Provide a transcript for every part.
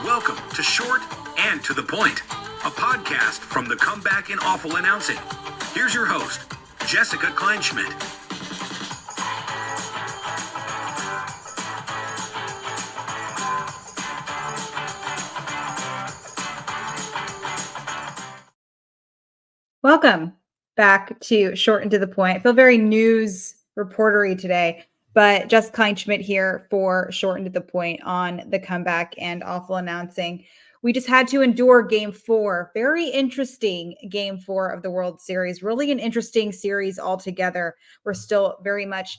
Welcome to Short and to the Point, a podcast from the Comeback in Awful Announcing. Here's your host, Jessica Kleinschmidt. Welcome back to Short and to the Point. I feel very news reportery today, but Jessica Kleinschmidt here for Short and to the Point on the Comeback and Awful Announcing. We just had to endure Game 4. Very interesting Game 4 of the World Series. Really an interesting series altogether. We're still very much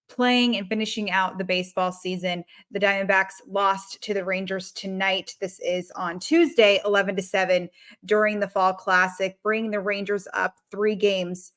playing and finishing out the baseball season. The Diamondbacks lost to the Rangers tonight. This is on Tuesday, 11-7 during the Fall Classic, bringing the Rangers up 3-1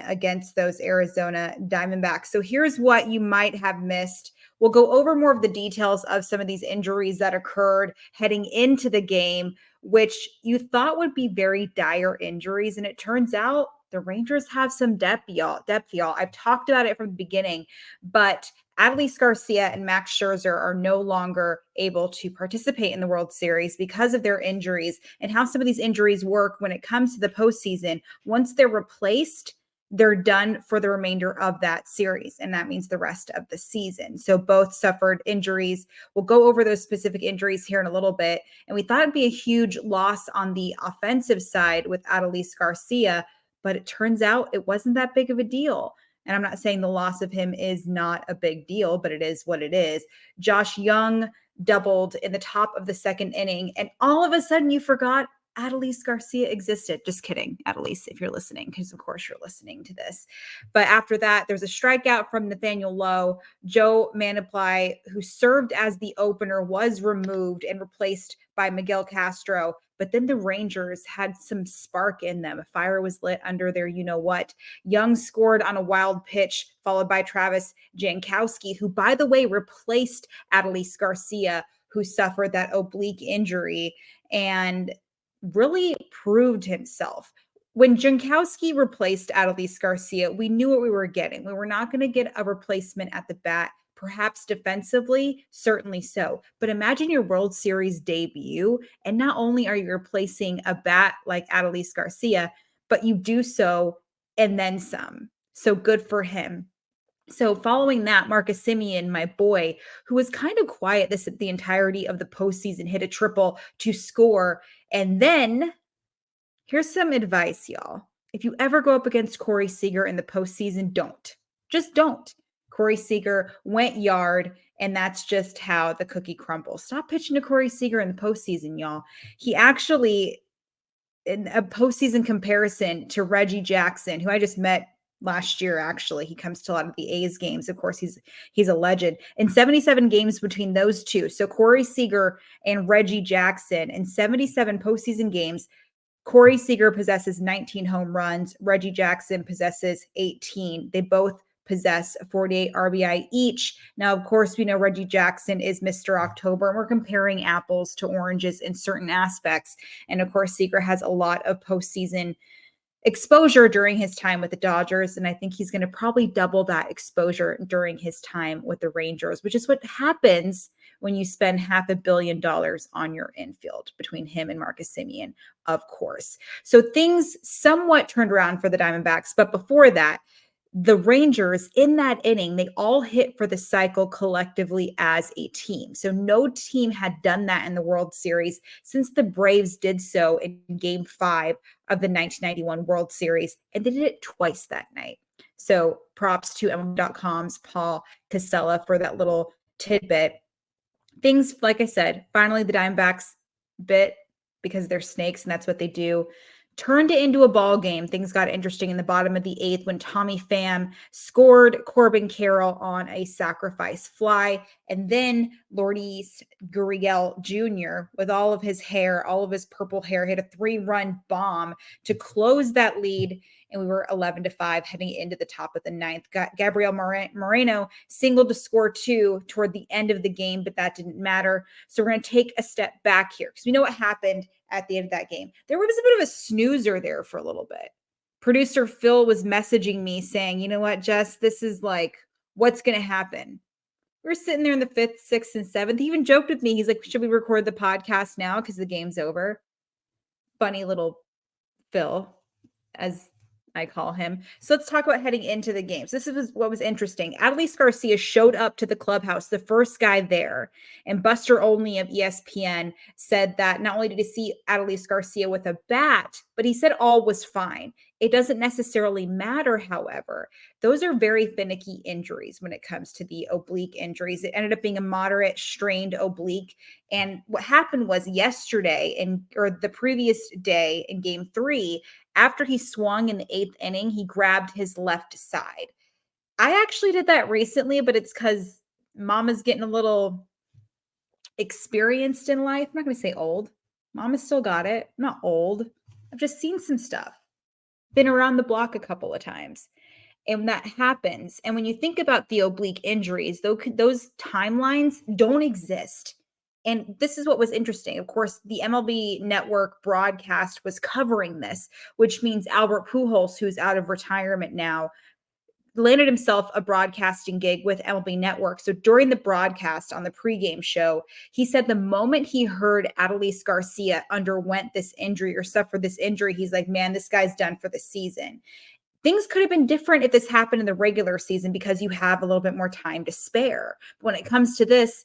against those Arizona Diamondbacks. So here's what you might have missed. We'll go over more of the details of some of these injuries that occurred heading into the game, which you thought would be very dire injuries. And it turns out the Rangers have some depth, y'all. I've talked about it from the beginning, but Adolis García and Max Scherzer are no longer able to participate in the World Series because of their injuries and how some of these injuries work when it comes to the postseason. Once they're replaced, they're done for the remainder of that series, and that means the rest of the season. So both suffered injuries. We'll go over those specific injuries here in a little bit, and we thought it'd be a huge loss on the offensive side with Adolis García, but it turns out it wasn't that big of a deal. And I'm not saying the loss of him is not a big deal, but it is what it is. Josh Young doubled in the top of the second inning, and all of a sudden you forgot Adolis García existed. Just kidding, Adolis, if you're listening, because of course you're listening to this. But after that, there's a strikeout from Nathaniel Lowe. Joe Manaply, who served as the opener, was removed and replaced by Miguel Castro. But then the Rangers had some spark in them. A fire was lit under their you-know-what. Young scored on a wild pitch, followed by Travis Jankowski, who, by the way, replaced Adolis García, who suffered that oblique injury and really proved himself. When Jankowski replaced Adolis García, we knew what we were getting. We were not going to get a replacement at the bat. Perhaps defensively, certainly so. But imagine your World Series debut, and not only are you replacing a bat like Adolis García, but you do so and then some. So good for him. So following that, Marcus Semien, my boy, who was kind of quiet the entirety of the postseason, hit a triple to score. And then here's some advice, y'all. If you ever go up against Corey Seager in the postseason, don't. Just don't. Corey Seager went yard, and that's just how the cookie crumbles. Stop pitching to Corey Seager in the postseason, y'all. He actually, in a postseason comparison to Reggie Jackson, who I just met last year, actually, he comes to a lot of the A's games. Of course, he's a legend. In 77 games between those two, so Corey Seager and Reggie Jackson, in 77 postseason games, Corey Seager possesses 19 home runs. Reggie Jackson possesses 18. They both possess 48 RBI each. Now, of course, we know Reggie Jackson is Mr. October, and we're comparing apples to oranges in certain aspects. And of course, Seager has a lot of postseason exposure during his time with the Dodgers, and I think he's going to probably double that exposure during his time with the Rangers, which is what happens when you spend $500 million on your infield between him and Marcus Semien, of course. So things somewhat turned around for the Diamondbacks, but before that, the Rangers in that inning, they all hit for the cycle collectively as a team. So no team had done that in the World Series since the Braves did so in Game 5 of the 1991 World Series, and they did it twice that night. So props to MLB.com's Paul Casella for that little tidbit. Things, like I said, finally the Diamondbacks bit, because they're snakes and that's what they do, turned it into a ball game. Things got interesting in the bottom of the 8th when Tommy Pham scored Corbin Carroll on a sacrifice fly. And then Lourdes Gurriel Jr., with all of his hair, all of his purple hair, hit a 3-run bomb to close that lead. And we were 11-5 heading into the top of the 9th. Gabriel Moreno singled to score 2 toward the end of the game, but that didn't matter. So we're going to take a step back here because we know what happened at the end of that game. There was a bit of a snoozer there for a little bit. Producer Phil was messaging me saying, you know what, Jess, this is like, what's going to happen? we're sitting there in the 5th, 6th, and 7th. He even joked with me. He's like, should we record the podcast now because the game's over? Funny little Phil, as I call him. So let's talk about heading into the games. This is what was interesting. Adolis García showed up to the clubhouse, the first guy there. And Buster Olney of ESPN said that not only did he see Adolis García with a bat, but he said all was fine. It doesn't necessarily matter, however. Those are very finicky injuries when it comes to the oblique injuries. It ended up being a moderate strained oblique. And what happened was yesterday or the previous day in game 3, after he swung in the 8th inning, he grabbed his left side. I actually did that recently, but it's because Mama's getting a little experienced in life. I'm not going to say old. Mama still got it. I'm not old. I've just seen some stuff. Been around the block a couple of times. And that happens. And when you think about the oblique injuries, those timelines don't exist. And this is what was interesting. Of course, the MLB Network broadcast was covering this, which means Albert Pujols, who's out of retirement now, landed himself a broadcasting gig with MLB Network. So during the broadcast on the pregame show, he said the moment he heard Adolis García underwent this injury or suffered this injury, he's like, man, this guy's done for the season. Things could have been different if this happened in the regular season because you have a little bit more time to spare. But when it comes to this,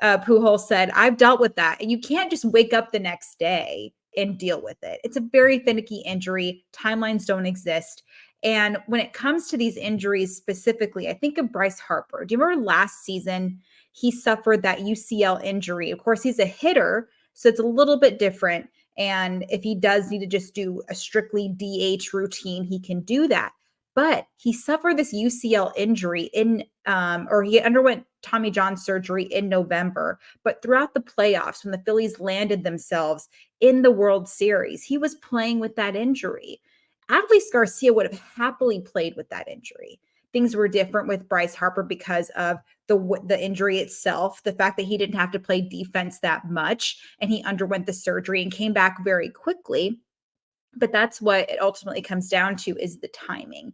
Pujols said, I've dealt with that. And you can't just wake up the next day and deal with it. It's a very finicky injury. Timelines don't exist. And when it comes to these injuries specifically, I think of Bryce Harper. Do you remember last season he suffered that UCL injury? Of course, he's a hitter, so it's a little bit different. And if he does need to just do a strictly DH routine, he can do that. But he suffered this UCL injury or he underwent Tommy John surgery in November. But throughout the playoffs, when the Phillies landed themselves in the World Series, he was playing with that injury. Adolis García would have happily played with that injury. Things were different with Bryce Harper because of the injury itself, the fact that he didn't have to play defense that much, and he underwent the surgery and came back very quickly. But that's what it ultimately comes down to, is the timing.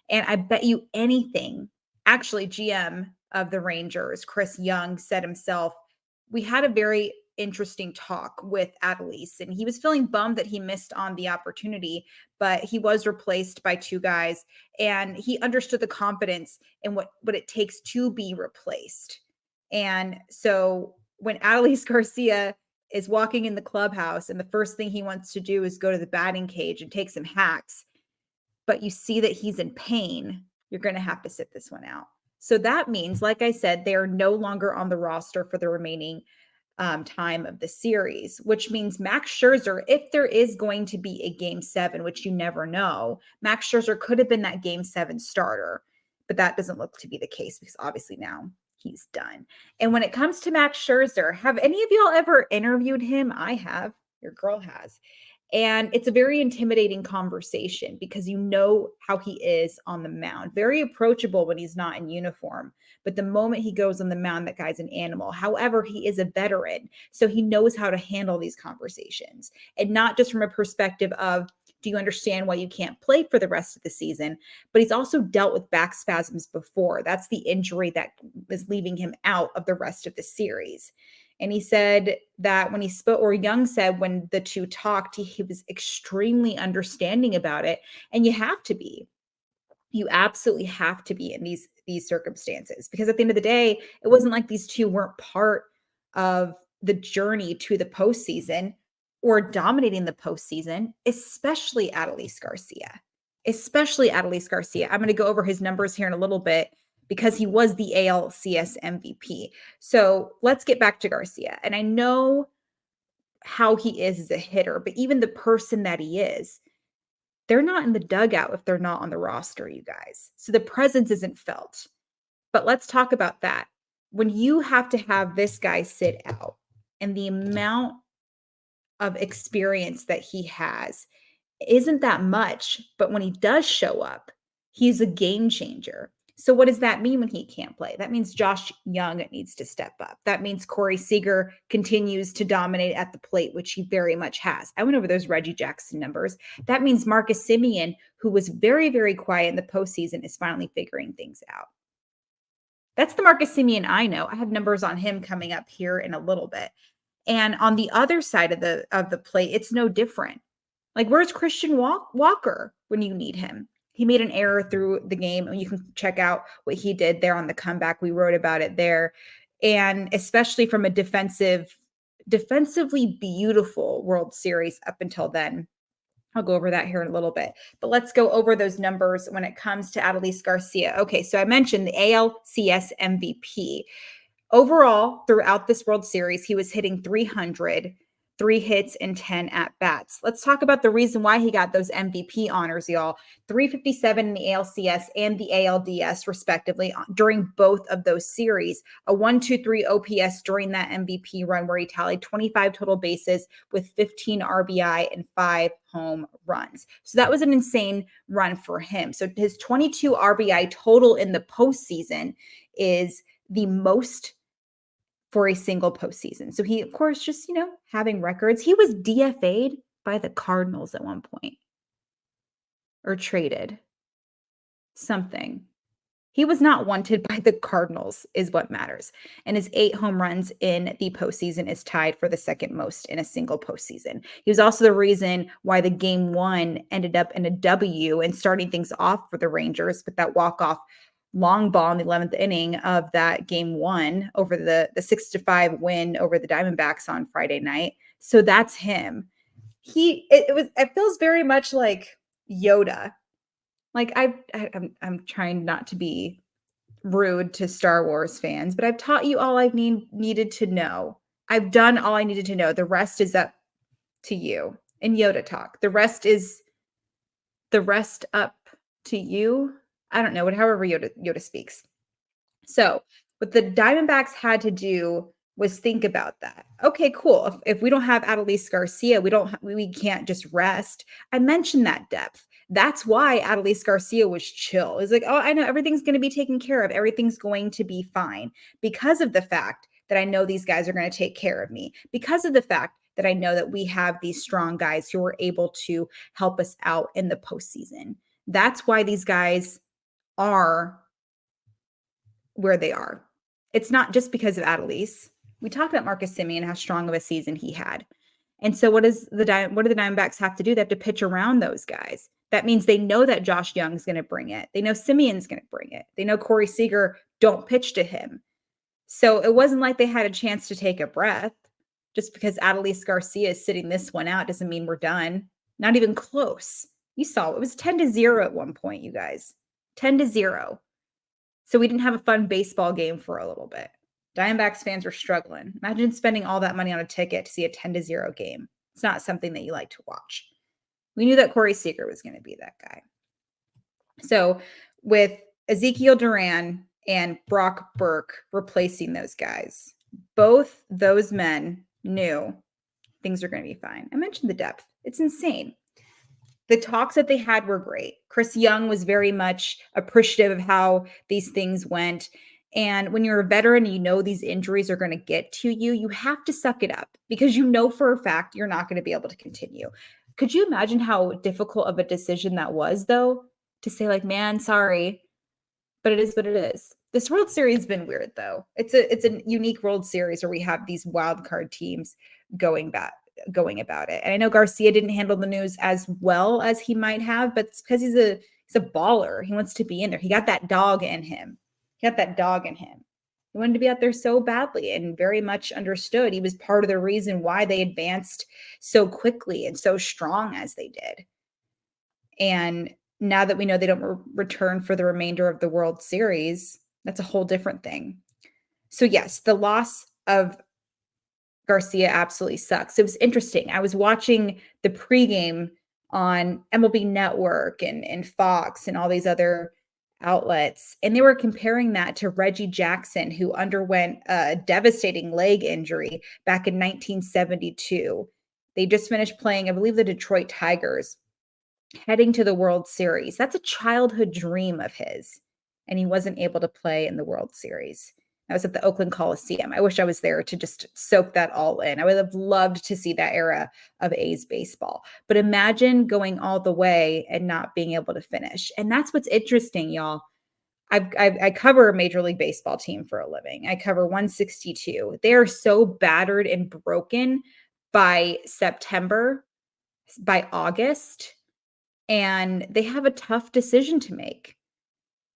And I bet you anything, actually, GM of the Rangers, Chris Young, said himself, we had a very interesting talk with Adolis, and he was feeling bummed that he missed on the opportunity, but he was replaced by 2 guys, and he understood the confidence in what it takes to be replaced. And so when Adolis García is walking in the clubhouse and the first thing he wants to do is go to the batting cage and take some hacks, but you see that he's in pain, you're going to have to sit this one out. So that means, like I said, they are no longer on the roster for the remaining time of the series, which means Max Scherzer, if there is going to be a game 7, which you never know, Max Scherzer could have been that game 7 starter, but that doesn't look to be the case because obviously now he's done. And when it comes to Max Scherzer, have any of y'all ever interviewed him? I have. Your girl has. And it's a very intimidating conversation because you know how he is on the mound. Very approachable when he's not in uniform. But the moment he goes on the mound, that guy's an animal. However, he is a veteran, so he knows how to handle these conversations. And not just from a perspective of, do you understand why you can't play for the rest of the season? But he's also dealt with back spasms before. That's the injury that was leaving him out of the rest of the series. And he said that when he spoke, or Young said when the 2 talked, he was extremely understanding about it. And you have to be. You absolutely have to be in these circumstances, because at the end of the day, it wasn't like these 2 weren't part of the journey to the postseason or dominating the postseason, especially Adolis García. I'm going to go over his numbers here in a little bit, because he was the ALCS MVP. So let's get back to Garcia. And I know how he is as a hitter, but even the person that he is, they're not in the dugout if they're not on the roster, you guys. So the presence isn't felt. But let's talk about that. When you have to have this guy sit out, and the amount of experience that he has isn't that much, but when he does show up, he's a game changer. So what does that mean when he can't play? That means Josh Young needs to step up. That means Corey Seager continues to dominate at the plate, which he very much has. I went over those Reggie Jackson numbers. That means Marcus Semien, who was very, very quiet in the postseason, is finally figuring things out. That's the Marcus Semien I know. I have numbers on him coming up here in a little bit. And on the other side of the plate, it's no different. Like, where's Christian Walker when you need him? He made an error through the game, and you can check out what he did there on the comeback. We wrote about it there. And especially from a defensively beautiful World Series up until then. I'll go over that here in a little bit, but let's go over those numbers when it comes to Adolis García. Okay, so I mentioned the ALCS MVP. Overall, throughout this World Series, he was hitting 300, 3 hits and 10 at-bats. Let's talk about the reason why he got those MVP honors, y'all. 357 in the ALCS and the ALDS, respectively, during both of those series. A 1.23 OPS during that MVP run where he tallied 25 total bases with 15 RBI and 5 home runs. So that was an insane run for him. So his 22 RBI total in the postseason is the most for a single postseason. So he, of course, just, having records. He was DFA'd by the Cardinals at one point, or traded something. He was not wanted by the Cardinals is what matters. And his 8 home runs in the postseason is tied for the second most in a single postseason. He was also the reason why the game 1 ended up in a W and starting things off for the Rangers with that walk-off long ball in the 11th inning of that game 1 over the 6-5 win over the Diamondbacks on Friday night. So that's him. It feels very much like Yoda. Like I'm trying not to be rude to Star Wars fans, but I've taught you all I've needed to know. I've done all I needed to know. The rest is up to you. In Yoda talk, the rest up to you. I don't know, however Yoda speaks. So what the Diamondbacks had to do was think about that. Okay, cool. If we don't have Adolis García, we can't just rest. I mentioned that depth. That's why Adolis García was chill. It's like, oh, I know everything's going to be taken care of. Everything's going to be fine because of the fact that I know these guys are going to take care of me. Because of the fact that I know that we have these strong guys who are able to help us out in the postseason. That's why these guys are where they are. It's not just because of Adolis. We talked about Marcus Semien, how strong of a season he had. And so what do the Diamondbacks have to do? They have to pitch around those guys. That means they know that Josh Young's going to bring it. They know Semien's going to bring it. They know Corey Seager, don't pitch to him. So it wasn't like they had a chance to take a breath. Just because Adolis García is sitting this one out doesn't mean we're done. Not even close. You saw it was 10-0 at one point, you guys. 10-0. So we didn't have a fun baseball game for a little bit. Diamondbacks fans were struggling. Imagine spending all that money on a ticket to see a 10-0 game. It's not something that you like to watch. We knew that Corey Seager was going to be that guy. So with Ezekiel Duran and Brock Burke replacing those guys, both those men knew things are going to be fine. I mentioned the depth. It's insane. The talks that they had were great. Chris Young was very much appreciative of how these things went. And when you're a veteran and you know these injuries are going to get to you, you have to suck it up because you know for a fact you're not going to be able to continue. Could you imagine how difficult of a decision that was, though? To say like, man, sorry, but it is what it is. This World Series has been weird, though. It's a unique World Series where we have these wild card teams going about it. And I know Garcia didn't handle the news as well as he might have, but it's because he's a baller. He wants to be in there. He got that dog in him. He wanted to be out there so badly and very much understood. He was part of the reason why they advanced so quickly and so strong as they did. And now that we know they don't return for the remainder of the World Series, that's a whole different thing. So yes, the loss of Garcia absolutely sucks. It was interesting. I was watching the pregame on MLB Network and Fox and all these other outlets, and they were comparing that to Reggie Jackson, who underwent a devastating leg injury back in 1972. They just finished playing, I believe, the Detroit Tigers, heading to the World Series. That's a childhood dream of his, and he wasn't able to play in the World Series. I was at the Oakland Coliseum. I wish I was there to just soak that all in. I would have loved to see that era of A's baseball. But imagine going all the way and not being able to finish. And that's what's interesting, y'all. I cover a Major League Baseball team for a living. I cover 162. They are so battered and broken by September, by August, and they have a tough decision to make.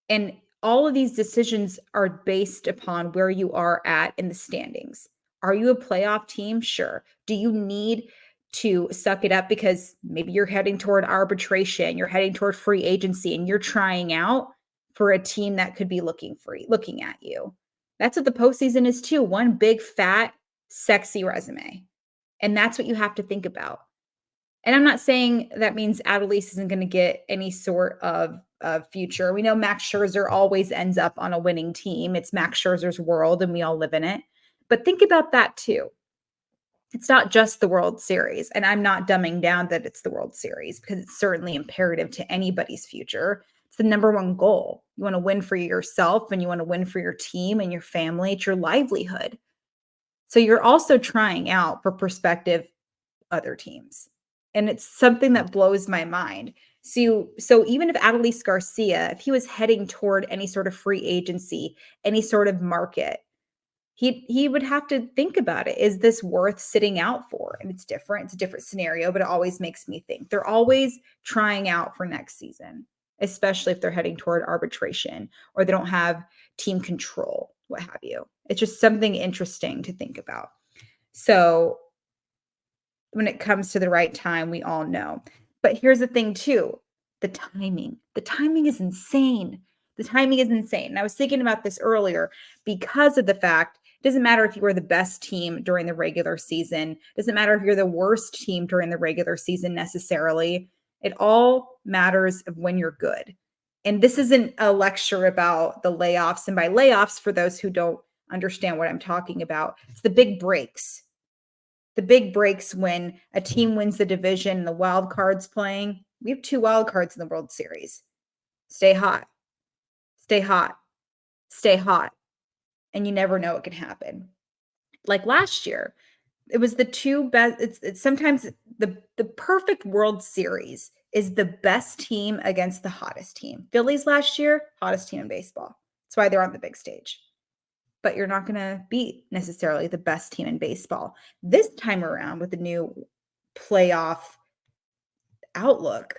And all of these decisions are based upon where you are at in the standings. Are you a playoff team? Sure. Do you need to suck it up because maybe you're heading toward arbitration, you're heading toward free agency, and you're trying out for a team that could be looking at you? That's what the postseason is too. One big, fat, sexy resume. And that's what you have to think about. And I'm not saying that means Adolis isn't going to get any sort of future. We know Max Scherzer always ends up on a winning team. It's Max Scherzer's world, and we all live in it. But think about that too. It's not just the World Series. And I'm not dumbing down that it's the World Series, because it's certainly imperative to anybody's future. It's the number one goal. You want to win for yourself, and you want to win for your team and your family. It's your livelihood. So you're also trying out for prospective other teams. And it's something that blows my mind. So even if Adolis García, if he was heading toward any sort of free agency, any sort of market, he would have to think about it. Is this worth sitting out for? And it's different. It's a different scenario, but it always makes me think. They're always trying out for next season, especially if they're heading toward arbitration or they don't have team control, what have you. It's just something interesting to think about. So when it comes to the right time, we all know. But here's the thing too, the timing. The timing is insane. The timing is insane. And I was thinking about this earlier because of the fact it doesn't matter if you are the best team during the regular season. It doesn't matter if you're the worst team during the regular season necessarily. It all matters of when you're good. And this isn't a lecture about the layoffs. And by layoffs, for those who don't understand what I'm talking about, it's the big breaks. The big breaks when a team wins the division and the wild card's playing. We have 2 wild cards in the World Series. Stay hot. Stay hot. Stay hot. And you never know what can happen. Like last year, it was the 2 best. It's sometimes the perfect World Series is the best team against the hottest team. Phillies last year, hottest team in baseball. That's why they're on the big stage. But you're not going to beat necessarily the best team in baseball. This time around with the new playoff outlook,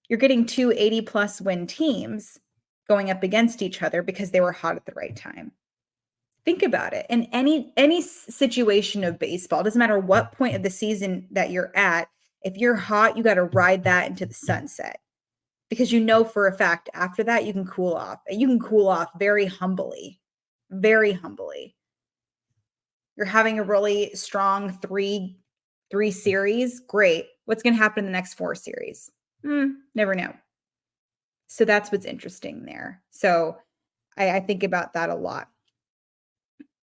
you're getting 2 80-plus win teams going up against each other because they were hot at the right time. Think about it. In any situation of baseball, it doesn't matter what point of the season that you're at, if you're hot, you got to ride that into the sunset. Because you know for a fact after that you can cool off. And you can cool off very humbly. Very humbly. You're having a really strong three series. Great. What's going to happen in the next 4 series? Never know. So that's what's interesting there. So I think about that a lot.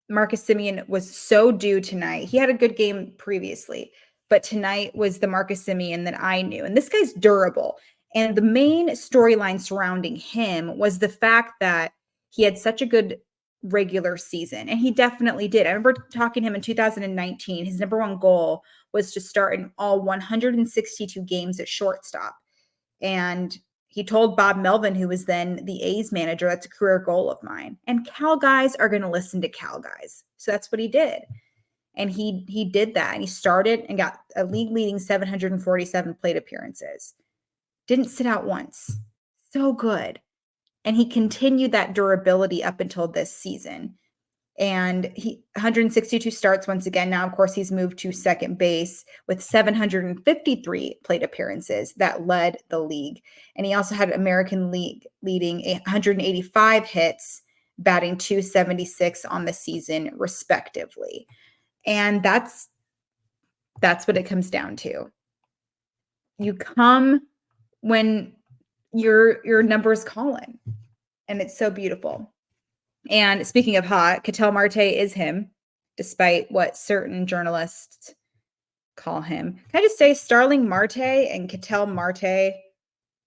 Marcus Semien was so due tonight. He had a good game previously, but tonight was the Marcus Semien that I knew. And this guy's durable. And the main storyline surrounding him was the fact that he had such a good regular season. And he definitely did. I remember talking to him in 2019. His number one goal was to start in all 162 games at shortstop. And he told Bob Melvin, who was then the A's manager, that's a career goal of mine. And Cal guys are going to listen to Cal guys. So that's what he did. And he did that. And he started and got a league leading 747 plate appearances. Didn't sit out once. So good. And he continued that durability up until this season. And he 162 starts once again. Now, of course, he's moved to second base with 753 plate appearances that led the league. And he also had American League leading 185 hits, batting .276 on the season, respectively. And that's what it comes down to. You come when your number's calling. And it's so beautiful. And speaking of hot, Ketel Marte is him, despite what certain journalists call him. Can I just say Starling Marte and Ketel Marte,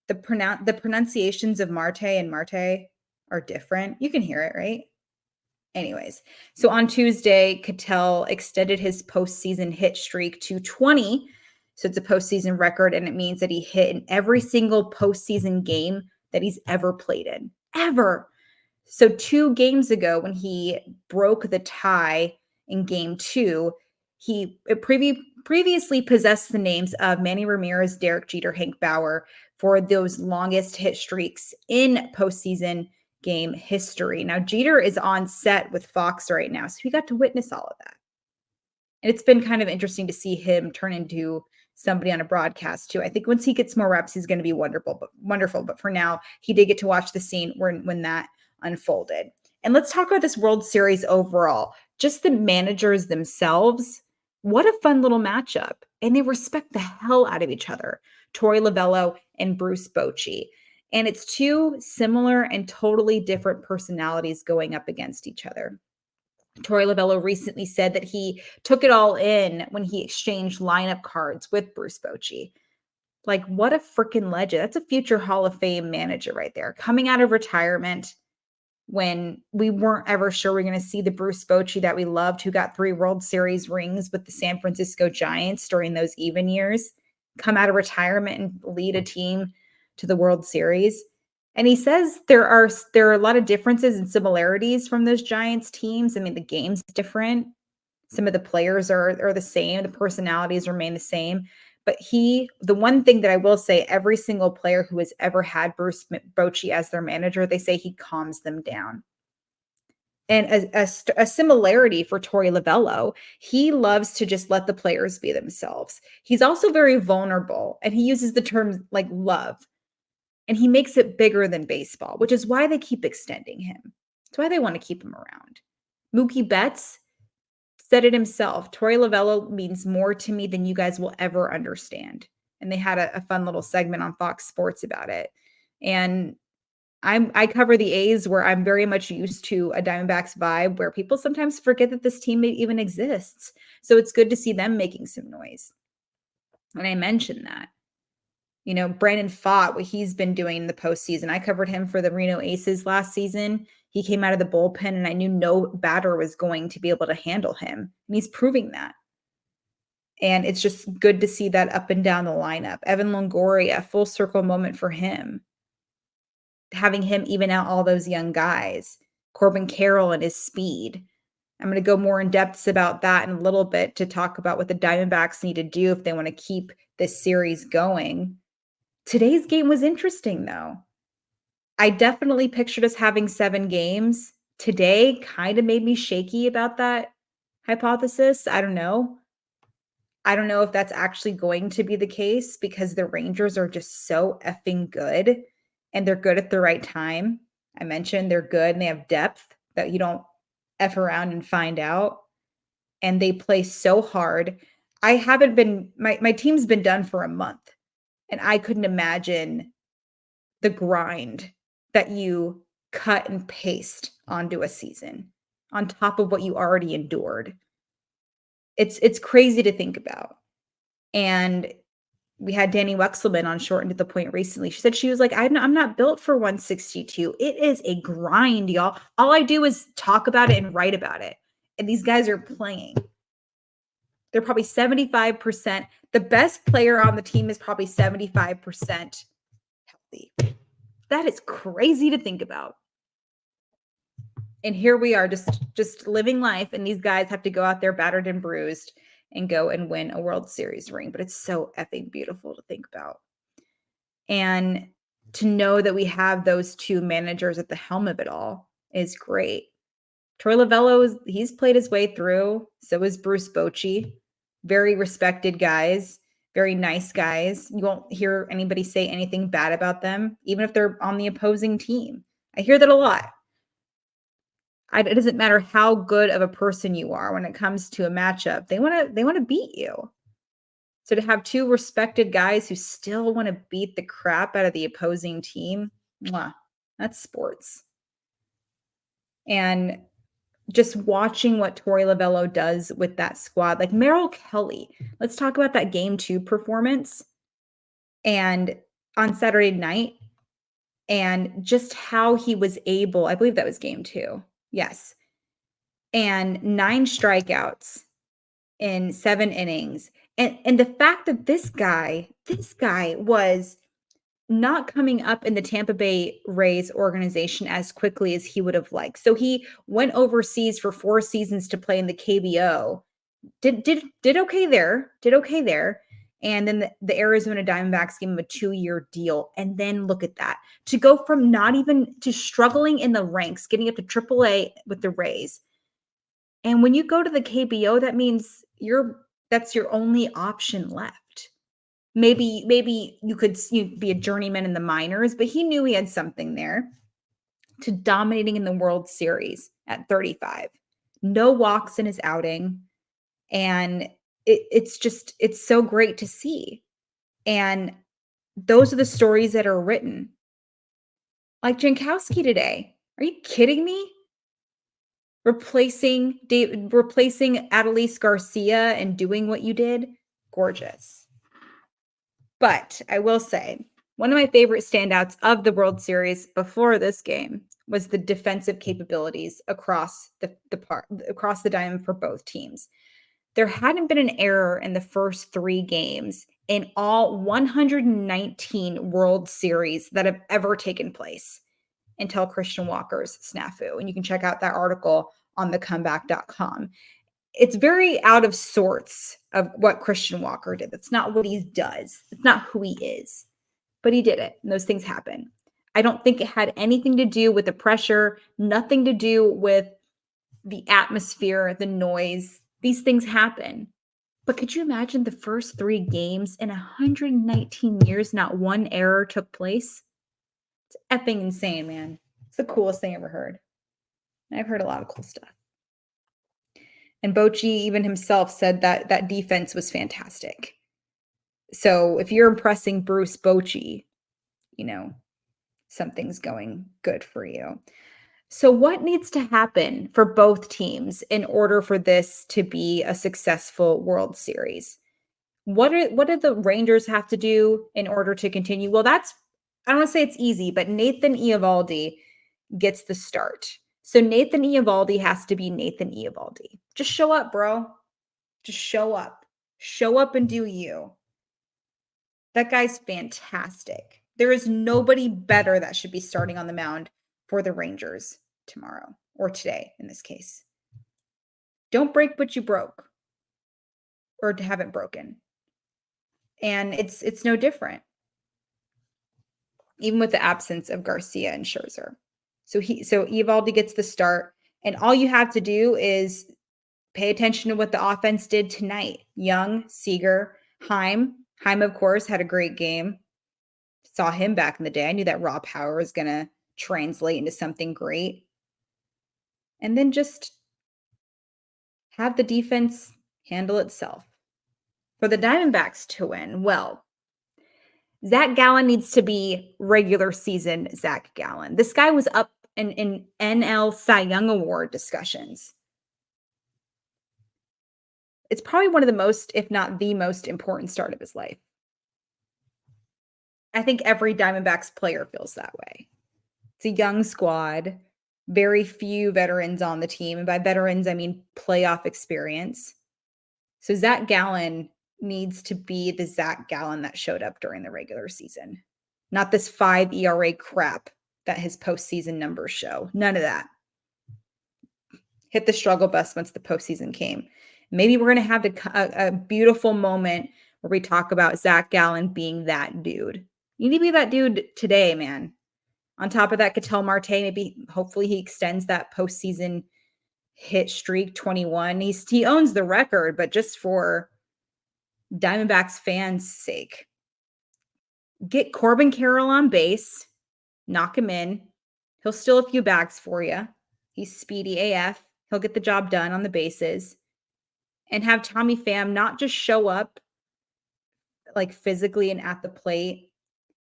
the pronunciations of Marte and Marte are different. You can hear it, right? Anyways, so on Tuesday, Ketel extended his postseason hit streak to 20. So it's a postseason record, and it means that he hit in every single postseason game that he's ever played in. Ever. So 2 games ago, when he broke the tie in game 2, he previously possessed the names of Manny Ramirez, Derek Jeter, Hank Bauer for those longest hit streaks in postseason game history. Now, Jeter is on set with Fox right now, so he got to witness all of that. And it's been kind of interesting to see him turn into somebody on a broadcast too. I think once he gets more reps, he's going to be wonderful. But for now, he did get to watch the scene when that unfolded. And let's talk about this World Series overall. Just the managers themselves. What a fun little matchup. And they respect the hell out of each other. Torey Lovullo and Bruce Bochy. And it's 2 similar and totally different personalities going up against each other. Torey Lovullo recently said that he took it all in when he exchanged lineup cards with Bruce Bochy. Like, what a freaking legend. That's a future Hall of Fame manager right there. Coming out of retirement when we weren't ever sure we were going to see the Bruce Bochy that we loved, who got 3 World Series rings with the San Francisco Giants during those even years, come out of retirement and lead a team to the World Series. And he says there are a lot of differences and similarities from those Giants teams. I mean, the game's different. Some of the players are the same. The personalities remain the same. But the one thing that I will say, every single player who has ever had Bruce Bochy as their manager, they say he calms them down. And a similarity for Torey Lovullo, he loves to just let the players be themselves. He's also very vulnerable, and he uses the term like love. And he makes it bigger than baseball, which is why they keep extending him. That's why they want to keep him around. Mookie Betts said it himself. Torey Lovullo means more to me than you guys will ever understand. And they had a fun little segment on Fox Sports about it. And I cover the A's, where I'm very much used to a Diamondbacks vibe where people sometimes forget that this team even exists. So it's good to see them making some noise. And I mentioned that. You know, Brandon Pfaadt, what he's been doing in the postseason. I covered him for the Reno Aces last season. He came out of the bullpen, and I knew no batter was going to be able to handle him. And he's proving that. And it's just good to see that up and down the lineup. Evan Longoria, full circle moment for him. Having him even out all those young guys. Corbin Carroll and his speed. I'm going to go more in depth about that in a little bit to talk about what the Diamondbacks need to do if they want to keep this series going. Today's game was interesting, though. I definitely pictured us having 7 games. Today kind of made me shaky about that hypothesis. I don't know. I don't know if that's actually going to be the case, because the Rangers are just so effing good, and they're good at the right time. I mentioned they're good and they have depth that you don't F around and find out. And they play so hard. My team's been done for a month. And I couldn't imagine the grind that you cut and paste onto a season on top of what you already endured. It's crazy to think about. And we had Danny Wexelman on Shortened to the Point recently. She said she was like, I'm not built for 162. It is a grind, y'all. All I do is talk about it and write about it. And these guys are playing. They're probably 75%. The best player on the team is probably 75% healthy. That is crazy to think about. And here we are just living life, and these guys have to go out there battered and bruised and go and win a World Series ring. But it's so effing beautiful to think about. And to know that we have those 2 managers at the helm of it all is great. Torey Lovullo, he's played his way through. So is Bruce Bochy. Very respected guys, very nice guys. You won't hear anybody say anything bad about them, even if they're on the opposing team. I hear that a lot. It doesn't matter how good of a person you are when it comes to a matchup. They want to beat you. So to have 2 respected guys who still want to beat the crap out of the opposing team, that's sports. And just watching what Torey Lovullo does with that squad, like Merrill Kelly. Let's talk about that game 2 performance and on Saturday night, and just how he was able, I believe that was game 2. Yes. And 9 strikeouts in 7 innings. And the fact that this guy was not coming up in the Tampa Bay Rays organization as quickly as he would have liked. So he went overseas for 4 seasons to play in the KBO. Did okay there. Did okay there. And then the Arizona Diamondbacks gave him a 2-year deal. And then look at that. To go from not even to struggling in the ranks, getting up to AAA with the Rays. And when you go to the KBO, that means that's your only option left. Maybe you could be a journeyman in the minors, but he knew he had something there, to dominating in the World Series at 35. No walks in his outing. And it's so great to see. And those are the stories that are written. Like Jankowski today. Are you kidding me? Replacing Adolis García and doing what you did? Gorgeous. But I will say, one of my favorite standouts of the World Series before this game was the defensive capabilities across the diamond for both teams. There hadn't been an error in the first 3 games in all 119 World Series that have ever taken place until Christian Walker's snafu. And you can check out that article on thecomeback.com. It's very out of sorts of what Christian Walker did. That's not what he does. It's not who he is. But he did it, and those things happen. I don't think it had anything to do with the pressure, nothing to do with the atmosphere, the noise. These things happen. But could you imagine the first 3 games in 119 years, not one error took place? It's effing insane, man. It's the coolest thing I ever heard. And I've heard a lot of cool stuff. And Bochy even himself said that defense was fantastic. So if you're impressing Bruce Bochy, something's going good for you. So what needs to happen for both teams in order for this to be a successful World Series? What do the Rangers have to do in order to continue? Well, I don't want to say it's easy, but Nathan Eovaldi gets the start. So Nathan Eovaldi has to be Nathan Eovaldi. Just show up, bro. Just show up. Show up and do you. That guy's fantastic. There is nobody better that should be starting on the mound for the Rangers tomorrow, or today in this case. Don't break what you broke, or haven't broken. And it's no different, even with the absence of Garcia and Scherzer. So Eovaldi gets the start, and all you have to do is pay attention to what the offense did tonight. Young, Seager, Heim, of course, had a great game. Saw him back in the day. I knew that raw power was going to translate into something great. And then just have the defense handle itself. For the Diamondbacks to win, well, Zach Gallen needs to be regular season Zach Gallen. This guy was up in NL Cy Young Award discussions. It's probably one of the most, if not the most important start of his life. I think every Diamondbacks player feels that way. It's a young squad, very few veterans on the team. And by veterans, I mean playoff experience. So Zach Gallen needs to be the Zach Gallen that showed up during the regular season. Not this 5 ERA crap that his postseason numbers show. None of that. Hit the struggle bus once the postseason came. Maybe we're going to have a beautiful moment where we talk about Zach Gallen being that dude. You need to be that dude today, man. On top of that, Ketel Marte, hopefully he extends that postseason hit streak, 21. He owns the record, but just for Diamondbacks fans' sake, get Corbin Carroll on base, knock him in. He'll steal a few bags for you. He's speedy AF. He'll get the job done on the bases. And have Tommy Pham not just show up like physically and at the plate,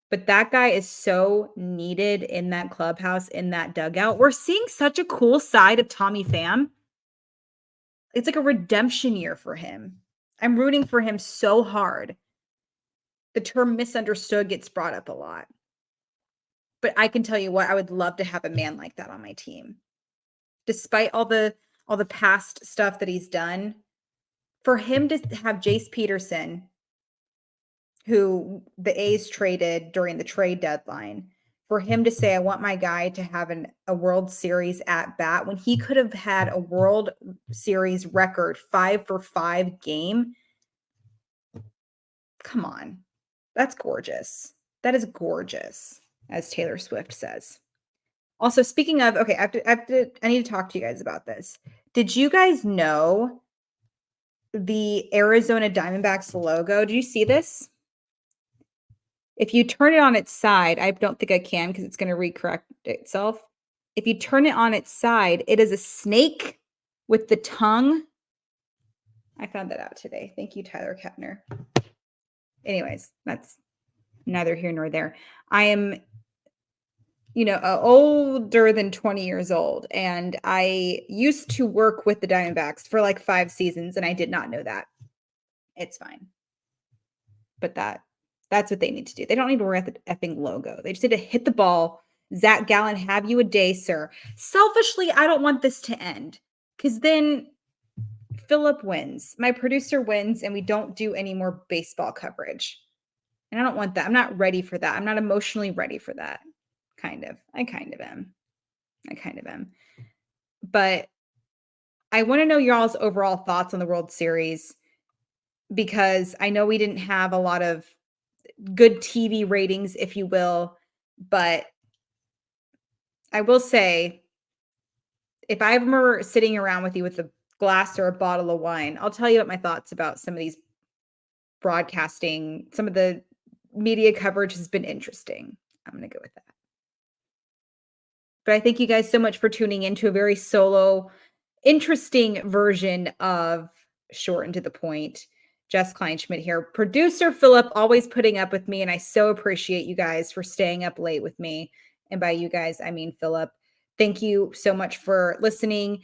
but that guy is so needed in that clubhouse, in that dugout. We're seeing such a cool side of Tommy Pham. It's like a redemption year for him. I'm rooting for him so hard. The term misunderstood gets brought up a lot. But I can tell you what, I would love to have a man like that on my team. Despite all the past stuff that he's done, for him to have Jace Peterson who the A's traded during the trade deadline, for him to say, I want my guy to have a World Series at bat when he could have had a World Series record 5-for-5 game. Come on. That's gorgeous. That is gorgeous, as Taylor Swift says. Also, speaking of, okay, I need to talk to you guys about this. Did you guys know the Arizona Diamondbacks logo? Do you see this? If you turn it on its side, I don't think I can because it's going to recorrect itself. If you turn it on its side, it is a snake with the tongue. I found that out today. Thank you, Tyler Kepner. Anyways, that's neither here nor there. I am, older than 20 years old, and I used to work with the Diamondbacks for like 5 seasons, and I did not know that. It's fine. But that's what they need to do. They don't need to wear the effing logo. They just need to hit the ball. Zach Gallen, have you a day, sir. Selfishly, I don't want this to end because then Philip wins. My producer wins, and we don't do any more baseball coverage. And I don't want that. I'm not ready for that. I'm not emotionally ready for that. I kind of am. But I want to know y'all's overall thoughts on the World Series because I know we didn't have a lot of good TV ratings, if you will. But I will say, if I remember sitting around with you with a glass or a bottle of wine, I'll tell you what my thoughts about some of these broadcasting, some of the media coverage has been interesting. I'm going to go with that. But I thank you guys so much for tuning into a very solo, interesting version of Short and to the Point. Jess Kleinschmidt here. Producer Philip always putting up with me, and I so appreciate you guys for staying up late with me. And by you guys, I mean Philip. Thank you so much for listening.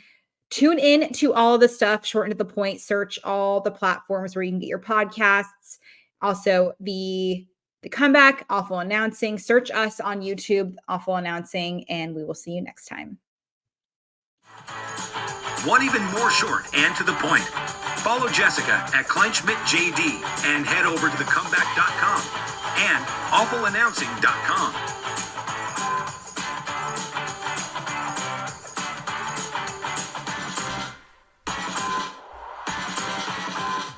Tune in to all of the stuff, Short and to the Point. Search all the platforms where you can get your podcasts. Also, the Comeback, Awful Announcing. Search us on YouTube, Awful Announcing, and we will see you next time. Want even more short and to the point? Follow Jessica at KleinschmidtJD and head over to thecomeback.com and awfulannouncing.com.